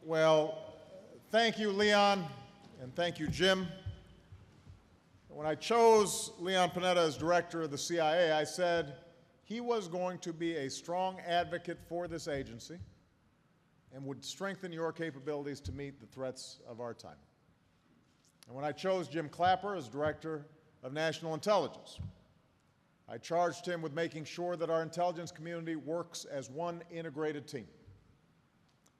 Well, thank you, Leon, and thank you, Jim. When I chose Leon Panetta as director of the CIA, I said he was going to be a strong advocate for this agency and would strengthen your capabilities to meet the threats of our time. And when I chose Jim Clapper as director of national intelligence, I charged him with making sure that our intelligence community works as one integrated team.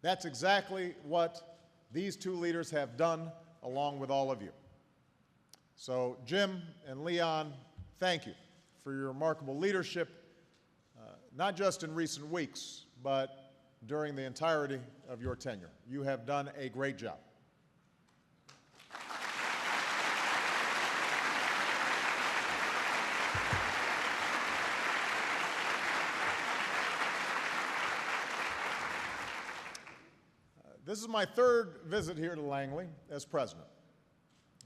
That's exactly what these two leaders have done, along with all of you. So, Jim and Leon, thank you for your remarkable leadership, not just in recent weeks, but during the entirety of your tenure. You have done a great job. This is my third visit here to Langley as president,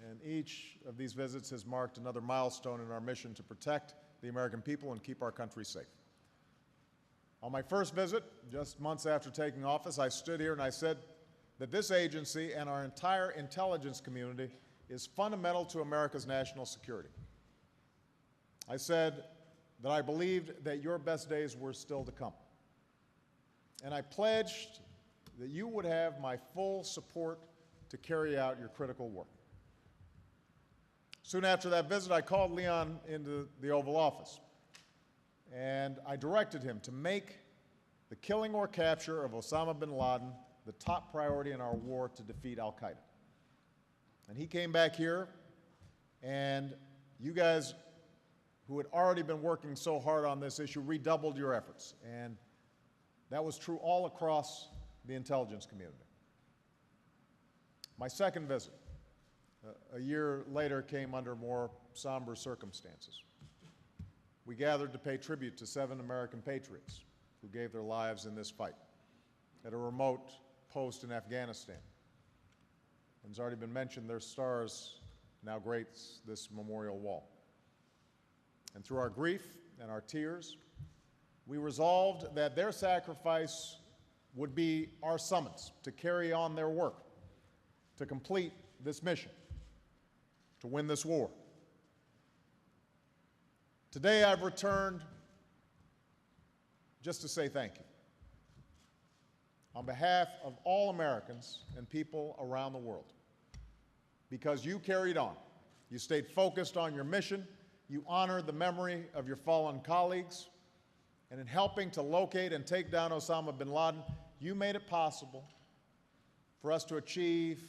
and each of these visits has marked another milestone in our mission to protect the American people and keep our country safe. On my first visit, just months after taking office, I stood here and I said that this agency and our entire intelligence community is fundamental to America's national security. I said that I believed that your best days were still to come. And I pledged that you would have my full support to carry out your critical work. Soon after that visit, I called Leon into the Oval Office, and I directed him to make the killing or capture of Osama bin Laden the top priority in our war to defeat al-Qaeda. And he came back here, and you guys who had already been working so hard on this issue redoubled your efforts, and that was true all across the intelligence community. My second visit, a year later, came under more somber circumstances. We gathered to pay tribute to 7 American patriots who gave their lives in this fight at a remote post in Afghanistan. And it's already been mentioned, their stars now grace this memorial wall. And through our grief and our tears, we resolved that their sacrifice would be our summons to carry on their work, to complete this mission, to win this war. Today I've returned just to say thank you. On behalf of all Americans and people around the world, because you carried on. You stayed focused on your mission, you honored the memory of your fallen colleagues, and in helping to locate and take down Osama bin Laden, you made it possible for us to achieve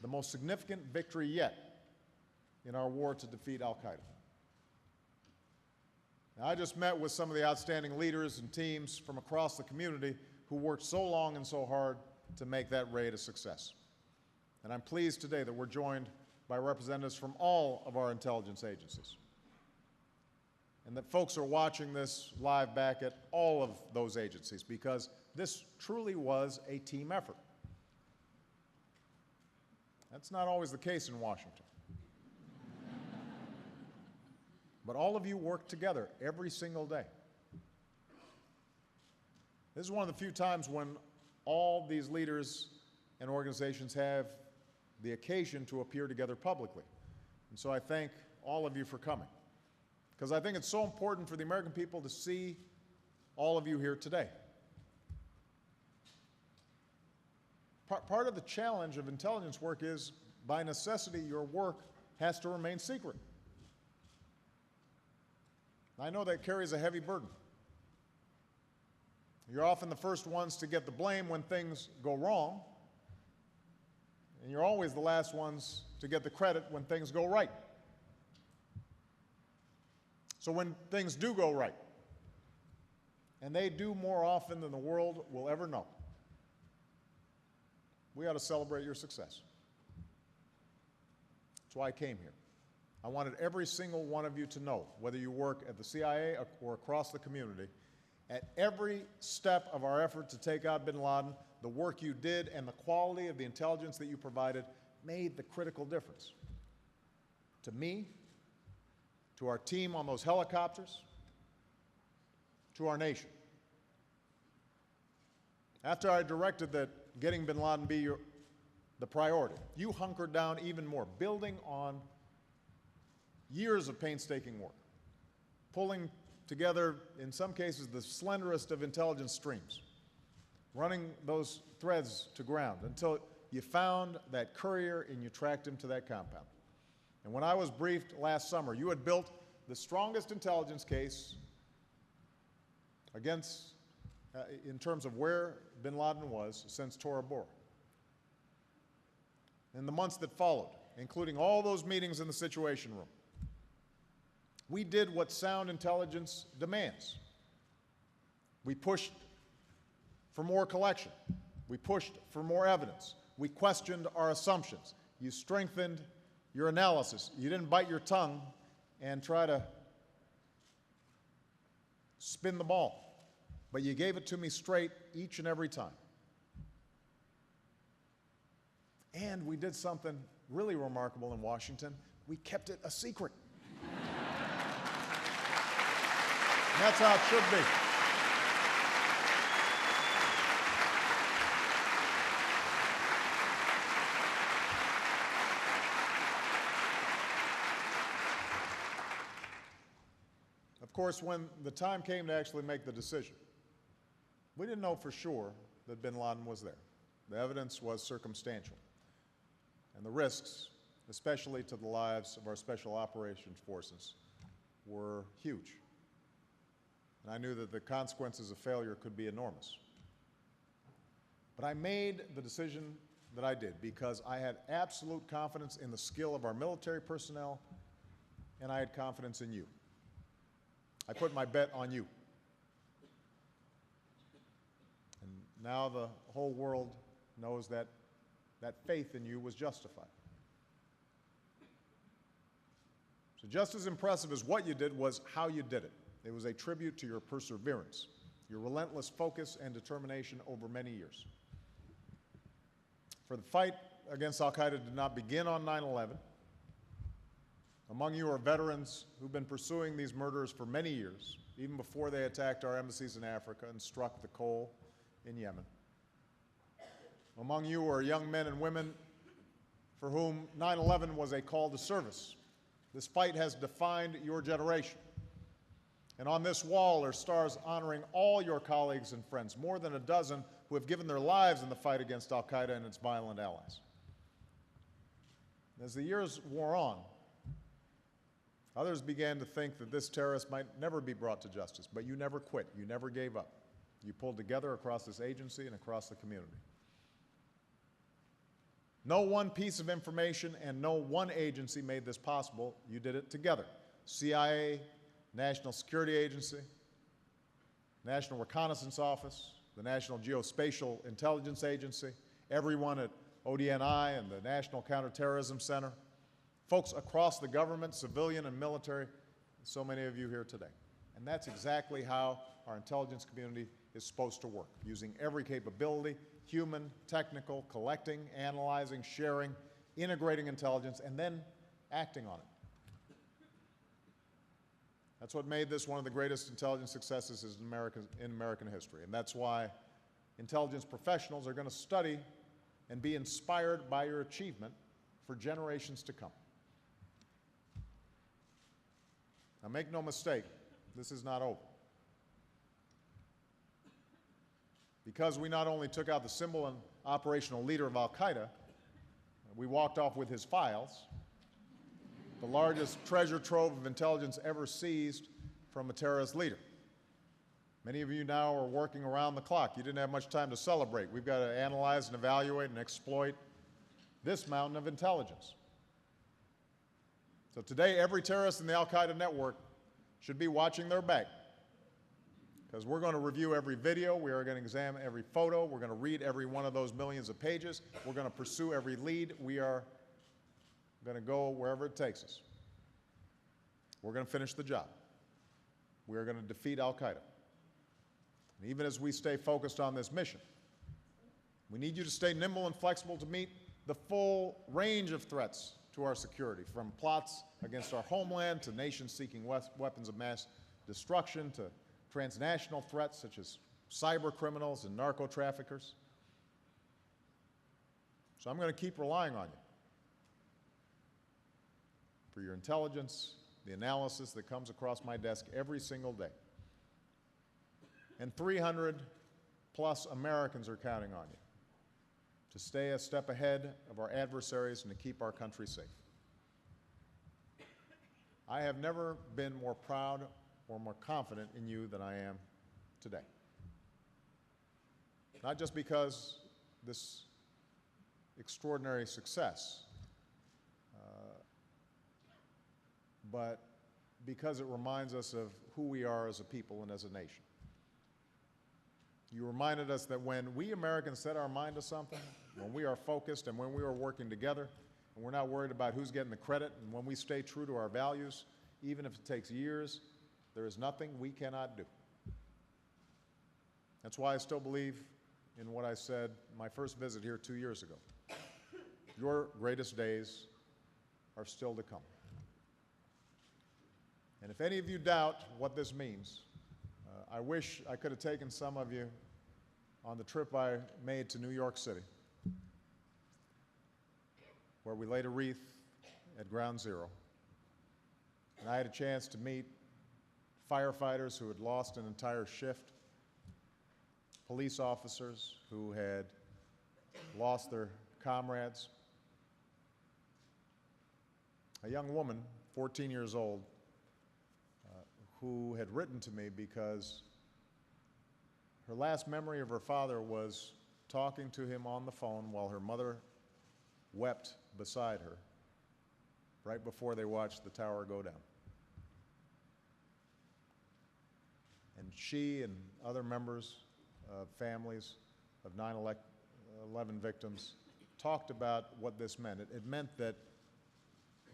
the most significant victory yet in our war to defeat al-Qaeda. Now, I just met with some of the outstanding leaders and teams from across the community who worked so long and so hard to make that raid a success. And I'm pleased today that we're joined by representatives from all of our intelligence agencies, and that folks are watching this live back at all of those agencies, because this truly was a team effort. That's not always the case in Washington. But all of you work together every single day. This is one of the few times when all these leaders and organizations have the occasion to appear together publicly. And so I thank all of you for coming, because I think it's so important for the American people to see all of you here today. Part of the challenge of intelligence work is, by necessity, your work has to remain secret. I know that carries a heavy burden. You're often the first ones to get the blame when things go wrong, and you're always the last ones to get the credit when things go right. So when things do go right, and they do more often than the world will ever know, we ought to celebrate your success. That's why I came here. I wanted every single one of you to know, whether you work at the CIA or across the community, at every step of our effort to take out bin Laden, the work you did and the quality of the intelligence that you provided made the critical difference. To me, to our team on those helicopters, to our nation. After I directed that getting bin Laden be the priority, you hunkered down even more, building on years of painstaking work, pulling together, in some cases, the slenderest of intelligence streams, running those threads to ground until you found that courier and you tracked him to that compound. And when I was briefed last summer, you had built the strongest intelligence case against, in terms of where bin Laden was since Tora Bora. In the months that followed, including all those meetings in the Situation Room, we did what sound intelligence demands. We pushed for more collection. We pushed for more evidence. We questioned our assumptions. You strengthened your analysis. You didn't bite your tongue and try to spin the ball, but you gave it to me straight each and every time. And we did something really remarkable in Washington. We kept it a secret. And that's how it should be. Of course, when the time came to actually make the decision, we didn't know for sure that bin Laden was there. The evidence was circumstantial. And the risks, especially to the lives of our special operations forces, were huge. And I knew that the consequences of failure could be enormous. But I made the decision that I did because I had absolute confidence in the skill of our military personnel, and I had confidence in you. I put my bet on you. And now the whole world knows that that faith in you was justified. So just as impressive as what you did was how you did it. It was a tribute to your perseverance, your relentless focus and determination over many years. For the fight against al-Qaeda did not begin on 9/11. Among you are veterans who've been pursuing these murderers for many years, even before they attacked our embassies in Africa and struck the coal in Yemen. Among you are young men and women for whom 9/11 was a call to service. This fight has defined your generation. And on this wall are stars honoring all your colleagues and friends, more than a dozen who have given their lives in the fight against al-Qaeda and its violent allies. As the years wore on, others began to think that this terrorist might never be brought to justice, but you never quit. You never gave up. You pulled together across this agency and across the community. No one piece of information and no one agency made this possible. You did it together. CIA, National Security Agency, National Reconnaissance Office, the National Geospatial Intelligence Agency, everyone at ODNI and the National Counterterrorism Center, folks across the government, civilian and military, so many of you here today. And that's exactly how our intelligence community is supposed to work, using every capability, human, technical, collecting, analyzing, sharing, integrating intelligence, and then acting on it. That's what made this one of the greatest intelligence successes in American history. And that's why intelligence professionals are going to study and be inspired by your achievement for generations to come. Now, make no mistake, this is not over. Because we not only took out the symbol and operational leader of al-Qaeda, we walked off with his files, the largest treasure trove of intelligence ever seized from a terrorist leader. Many of you now are working around the clock. You didn't have much time to celebrate. We've got to analyze and evaluate and exploit this mountain of intelligence. So today, every terrorist in the al-Qaeda network should be watching their back, because we're going to review every video, we are going to examine every photo, we're going to read every one of those millions of pages, we're going to pursue every lead, we are going to go wherever it takes us. We're going to finish the job. We are going to defeat al-Qaeda. And even as we stay focused on this mission, we need you to stay nimble and flexible to meet the full range of threats to our security, from plots against our homeland to nations seeking weapons of mass destruction to transnational threats such as cyber criminals and narco traffickers. So I'm going to keep relying on you for your intelligence, the analysis that comes across my desk every single day. And 300 plus Americans are counting on you to stay a step ahead of our adversaries and to keep our country safe. I have never been more proud or more confident in you than I am today. Not just because this extraordinary success, but because it reminds us of who we are as a people and as a nation. You reminded us that when we Americans set our mind to something, when we are focused and when we are working together, and we're not worried about who's getting the credit, and when we stay true to our values, even if it takes years, there is nothing we cannot do. That's why I still believe in what I said my first visit here 2 years ago. Your greatest days are still to come. And if any of you doubt what this means, I wish I could have taken some of you on the trip I made to New York City, where we laid a wreath at Ground Zero. And I had a chance to meet firefighters who had lost an entire shift, police officers who had lost their comrades, a young woman, 14 years old, who had written to me because her last memory of her father was talking to him on the phone while her mother wept beside her right before they watched the tower go down. And she and other members of families of 9/11 victims talked about what this meant. It meant that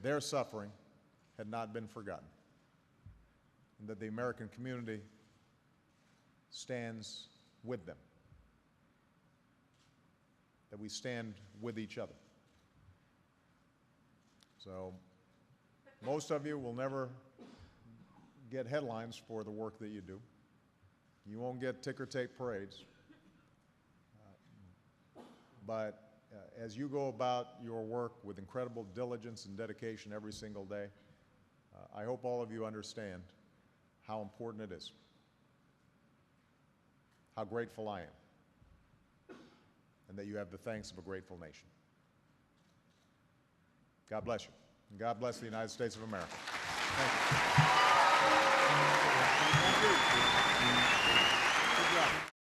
their suffering had not been forgotten, and that the American community stands with them, that we stand with each other. So most of you will never get headlines for the work that you do. You won't get ticker tape parades. But as you go about your work with incredible diligence and dedication every single day, I hope all of you understand how important it is, how grateful I am, and that you have the thanks of a grateful nation. God bless you, and God bless the United States of America. Thank you. Thank you. Good job.